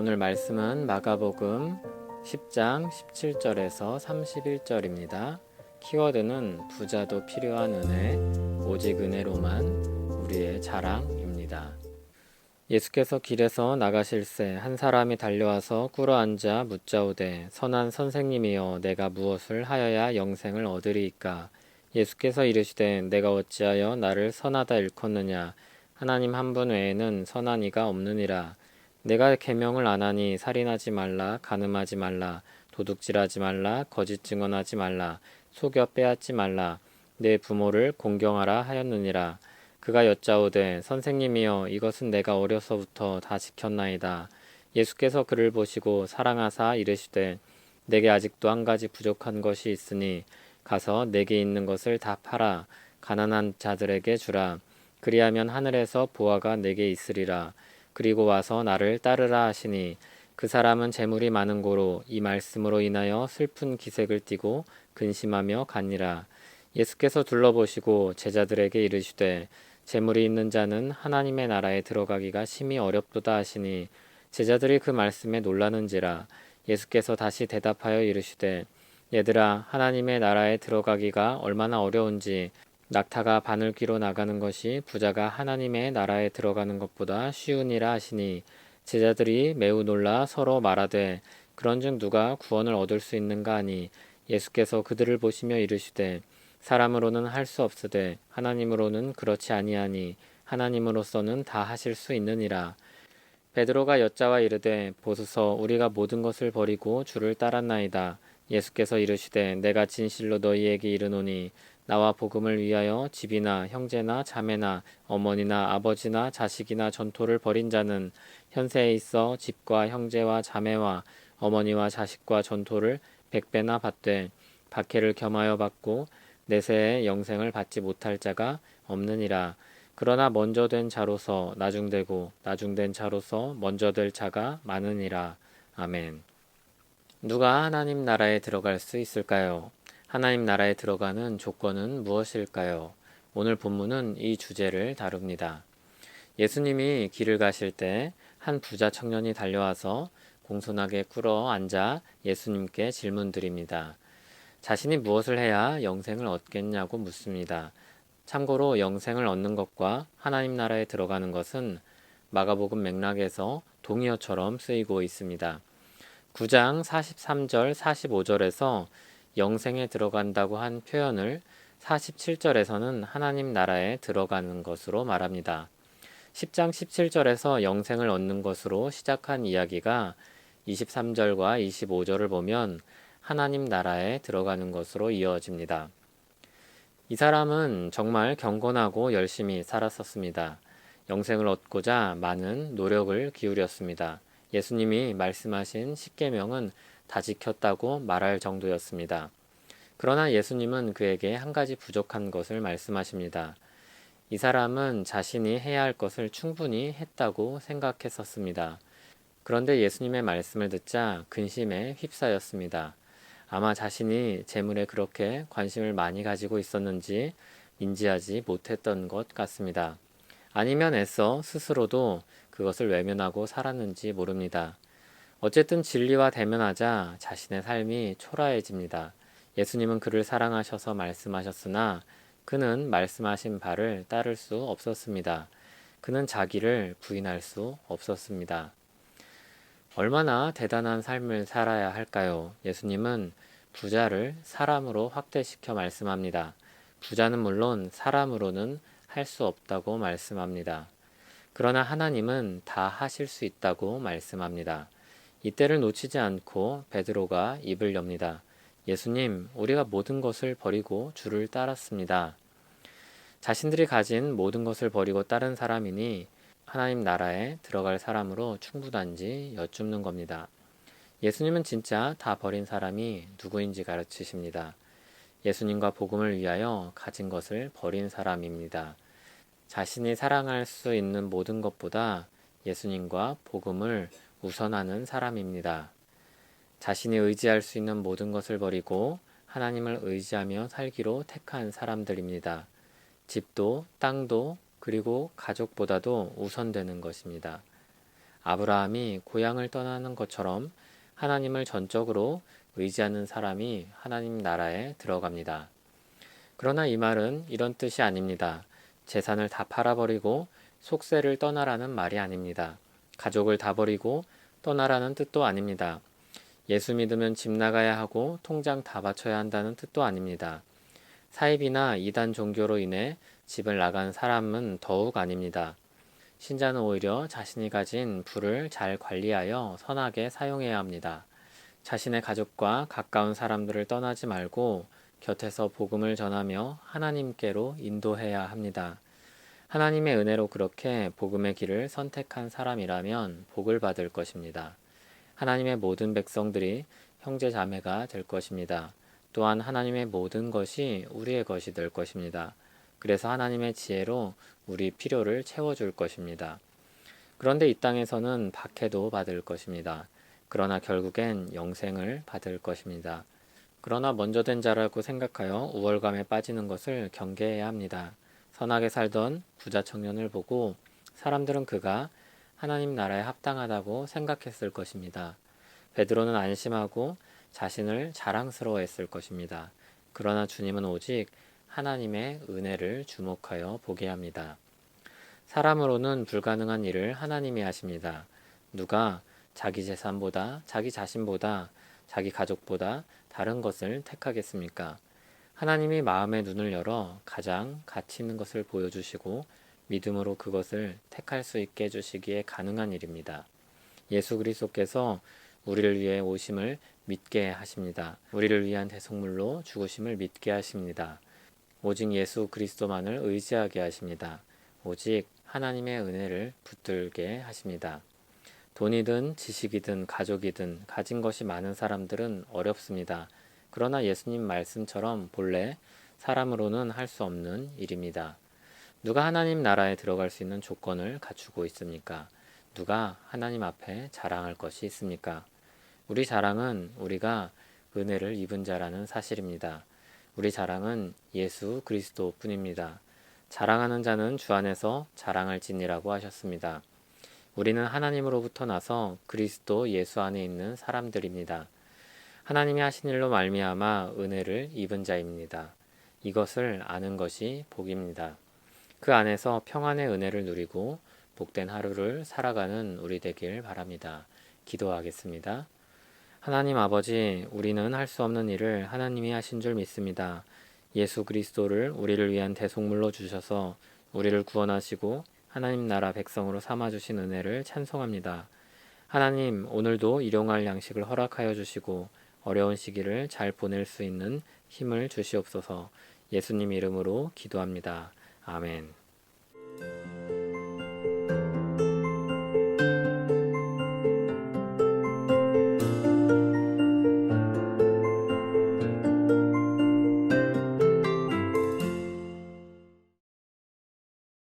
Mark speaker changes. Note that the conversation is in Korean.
Speaker 1: 오늘 말씀은 마가복음 10장 17절에서 31절입니다. 키워드는 부자도 필요한 은혜, 오직 은혜로만 우리의 자랑입니다. 예수께서 길에서 나가실새 한 사람이 달려와서 꿇어앉아 묻자오되 선한 선생님이여 내가 무엇을 하여야 영생을 얻으리이까? 예수께서 이르시되 내가 어찌하여 나를 선하다 일컫느냐? 하나님 한 분 외에는 선한 이가 없느니라. 내가 계명을 안 하니 살인하지 말라, 간음하지 말라, 도둑질하지 말라, 거짓 증언하지 말라, 속여 빼앗지 말라, 내 부모를 공경하라 하였느니라. 그가 여짜오되 선생님이여 이것은 내가 어려서부터 다 지켰나이다. 예수께서 그를 보시고 사랑하사 이르시되 내게 아직도 한 가지 부족한 것이 있으니 가서 내게 있는 것을 다 팔아 가난한 자들에게 주라. 그리하면 하늘에서 보화가 내게 있으리라. 그리고 와서 나를 따르라 하시니 그 사람은 재물이 많은 고로 이 말씀으로 인하여 슬픈 기색을 띠고 근심하며 가니라. 예수께서 둘러보시고 제자들에게 이르시되 재물이 있는 자는 하나님의 나라에 들어가기가 심히 어렵도다 하시니 제자들이 그 말씀에 놀라는지라. 예수께서 다시 대답하여 이르시되 얘들아 하나님의 나라에 들어가기가 얼마나 어려운지 낙타가 바늘귀로 나가는 것이 부자가 하나님의 나라에 들어가는 것보다 쉬우니라 하시니 제자들이 매우 놀라 서로 말하되 그런즉 누가 구원을 얻을 수 있는가 하니 예수께서 그들을 보시며 이르시되 사람으로는 할 수 없으되 하나님으로는 그렇지 아니하니 하나님으로서는 다 하실 수 있느니라. 베드로가 여짜와 이르되 보소서 우리가 모든 것을 버리고 주를 따랐나이다. 예수께서 이르시되 내가 진실로 너희에게 이르노니 나와 복음을 위하여 집이나 형제나 자매나 어머니나 아버지나 자식이나 전토를 벌인 자는 현세에 있어 집과 형제와 자매와 어머니와 자식과 전토를 100배나 받되 박해를 겸하여 받고 내세에 영생을 받지 못할 자가 없느니라. 그러나 먼저 된 자로서 나중되고 나중된 자로서 먼저 될 자가 많으니라. 아멘. 누가 하나님 나라에 들어갈 수 있을까요? 하나님 나라에 들어가는 조건은 무엇일까요? 오늘 본문은 이 주제를 다룹니다. 예수님이 길을 가실 때 한 부자 청년이 달려와서 공손하게 꿇어 앉아 예수님께 질문드립니다. 자신이 무엇을 해야 영생을 얻겠냐고 묻습니다. 참고로 영생을 얻는 것과 하나님 나라에 들어가는 것은 마가복음 맥락에서 동의어처럼 쓰이고 있습니다. 9장 43절 45절에서 영생에 들어간다고 한 표현을 47절에서는 하나님 나라에 들어가는 것으로 말합니다. 10장 17절에서 영생을 얻는 것으로 시작한 이야기가 23절과 25절을 보면 하나님 나라에 들어가는 것으로 이어집니다. 이 사람은 정말 경건하고 열심히 살았었습니다. 영생을 얻고자 많은 노력을 기울였습니다. 예수님이 말씀하신 십계명은 다 지켰다고 말할 정도였습니다. 그러나 예수님은 그에게 한 가지 부족한 것을 말씀하십니다. 이 사람은 자신이 해야 할 것을 충분히 했다고 생각했었습니다. 그런데 예수님의 말씀을 듣자 근심에 휩싸였습니다. 아마 자신이 재물에 그렇게 관심을 많이 가지고 있었는지 인지하지 못했던 것 같습니다. 아니면 애써 스스로도 그것을 외면하고 살았는지 모릅니다. 어쨌든 진리와 대면하자 자신의 삶이 초라해집니다. 예수님은 그를 사랑하셔서 말씀하셨으나 그는 말씀하신 바를 따를 수 없었습니다. 그는 자기를 부인할 수 없었습니다. 얼마나 대단한 삶을 살아야 할까요? 예수님은 부자를 사람으로 확대시켜 말씀합니다. 부자는 물론 사람으로는 할 수 없다고 말씀합니다. 그러나 하나님은 다 하실 수 있다고 말씀합니다. 이때를 놓치지 않고 베드로가 입을 엽니다. 예수님, 우리가 모든 것을 버리고 주를 따랐습니다. 자신들이 가진 모든 것을 버리고 따른 사람이니 하나님 나라에 들어갈 사람으로 충분한지 여쭙는 겁니다. 예수님은 진짜 다 버린 사람이 누구인지 가르치십니다. 예수님과 복음을 위하여 가진 것을 버린 사람입니다. 자신이 사랑할 수 있는 모든 것보다 예수님과 복음을 우선하는 사람입니다. 자신이 의지할 수 있는 모든 것을 버리고 하나님을 의지하며 살기로 택한 사람들입니다. 집도 땅도 그리고 가족보다도 우선되는 것입니다. 아브라함이 고향을 떠나는 것처럼 하나님을 전적으로 의지하는 사람이 하나님 나라에 들어갑니다. 그러나 이 말은 이런 뜻이 아닙니다. 재산을 다 팔아버리고 속세를 떠나라는 말이 아닙니다. 가족을 다 버리고 떠나라는 뜻도 아닙니다. 예수 믿으면 집 나가야 하고 통장 다 바쳐야 한다는 뜻도 아닙니다. 사입이나 이단 종교로 인해 집을 나간 사람은 더욱 아닙니다. 신자는 오히려 자신이 가진 부를 잘 관리하여 선하게 사용해야 합니다. 자신의 가족과 가까운 사람들을 떠나지 말고 곁에서 복음을 전하며 하나님께로 인도해야 합니다. 하나님의 은혜로 그렇게 복음의 길을 선택한 사람이라면 복을 받을 것입니다. 하나님의 모든 백성들이 형제 자매가 될 것입니다. 또한 하나님의 모든 것이 우리의 것이 될 것입니다. 그래서 하나님의 지혜로 우리 필요를 채워줄 것입니다. 그런데 이 땅에서는 박해도 받을 것입니다. 그러나 결국엔 영생을 받을 것입니다. 그러나 먼저 된 자라고 생각하여 우월감에 빠지는 것을 경계해야 합니다. 선하게 살던 부자 청년을 보고 사람들은 그가 하나님 나라에 합당하다고 생각했을 것입니다. 베드로는 안심하고 자신을 자랑스러워했을 것입니다. 그러나 주님은 오직 하나님의 은혜를 주목하여 보게 합니다. 사람으로는 불가능한 일을 하나님이 하십니다. 누가 자기 재산보다, 자기 자신보다, 자기 가족보다 다른 것을 택하겠습니까? 하나님이 마음의 눈을 열어 가장 가치 있는 것을 보여주시고 믿음으로 그것을 택할 수 있게 해주시기에 가능한 일입니다. 예수 그리스도께서 우리를 위해 오심을 믿게 하십니다. 우리를 위한 대속물로 죽으심을 믿게 하십니다. 오직 예수 그리스도만을 의지하게 하십니다. 오직 하나님의 은혜를 붙들게 하십니다. 돈이든 지식이든 가족이든 가진 것이 많은 사람들은 어렵습니다. 그러나 예수님 말씀처럼 본래 사람으로는 할 수 없는 일입니다. 누가 하나님 나라에 들어갈 수 있는 조건을 갖추고 있습니까? 누가 하나님 앞에 자랑할 것이 있습니까? 우리 자랑은 우리가 은혜를 입은 자라는 사실입니다. 우리 자랑은 예수 그리스도 뿐입니다. 자랑하는 자는 주 안에서 자랑할지니라고 하셨습니다. 우리는 하나님으로부터 나서 그리스도 예수 안에 있는 사람들입니다. 하나님이 하신 일로 말미암아 은혜를 입은 자입니다. 이것을 아는 것이 복입니다. 그 안에서 평안의 은혜를 누리고 복된 하루를 살아가는 우리 되길 바랍니다. 기도하겠습니다. 하나님 아버지, 우리는 할 수 없는 일을 하나님이 하신 줄 믿습니다. 예수 그리스도를 우리를 위한 대속물로 주셔서 우리를 구원하시고 하나님 나라 백성으로 삼아주신 은혜를 찬송합니다. 하나님, 오늘도 일용할 양식을 허락하여 주시고 어려운 시기를 잘 보낼 수 있는 힘을 주시옵소서. 예수님 이름으로 기도합니다. 아멘.